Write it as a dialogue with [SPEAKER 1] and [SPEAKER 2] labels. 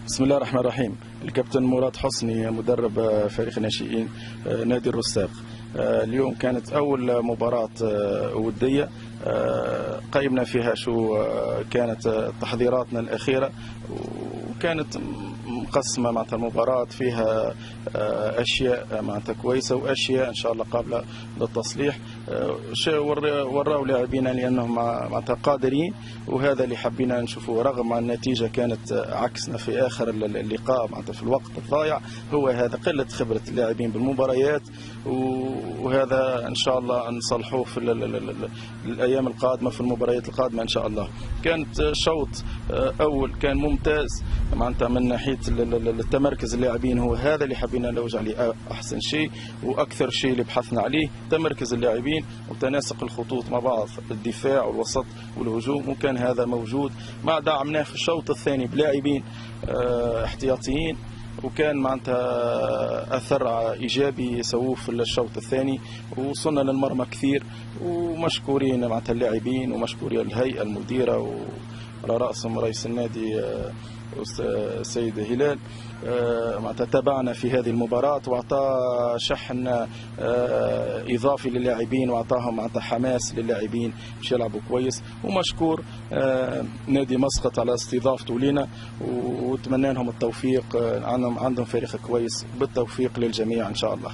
[SPEAKER 1] بسم الله الرحمن الرحيم. الكابتن مراد حسني مدرب فريق الناشئين نادي الرساق. اليوم كانت أول مباراة ودية قيمنا فيها شو كانت تحضيراتنا الأخيرة، وكانت مقسمة معناتها المباراة فيها أشياء معناتها كويسة وأشياء إن شاء الله قابلة للتصليح. وراوا لاعبينا لأنهم معناتها قادرين، وهذا اللي حبينا نشوفه رغم النتيجة كانت عكسنا في آخر اللقاء معناتها في الوقت الضايع. هو هذا قلة خبرة اللاعبين بالمباريات، وهذا إن شاء الله نصلحوه في الأيام القادمة في المباريات القادمة إن شاء الله. كانت شوط أول كان ممتاز معناتها من ناحية التمركز اللاعبين، هو هذا اللي حبينا نلوج عليه أحسن شيء وأكثر شيء اللي بحثنا عليه، تمركز اللاعبين وتناسق الخطوط مع بعض، الدفاع والوسط والهجوم، وكان هذا موجود. ما دعمناه في الشوط الثاني بلاعبين احتياطيين، وكان معناتها اثر ايجابي سووه في الشوط الثاني، ووصلنا للمرمى كثير، ومشكورين معناتها اللاعبين ومشكورين الهيئه المديره وعلى راسهم رئيس النادي السيد هلال. معناتها تابعنا في هذه المباراة واعطى شحن اضافي للاعبين، واعطاهم معناتها حماس للاعبين باش يلعبوا كويس. ومشكور نادي مسقط على استضافته لنا، واتمنى لهم التوفيق. عندهم فريق كويس، بالتوفيق للجميع ان شاء الله.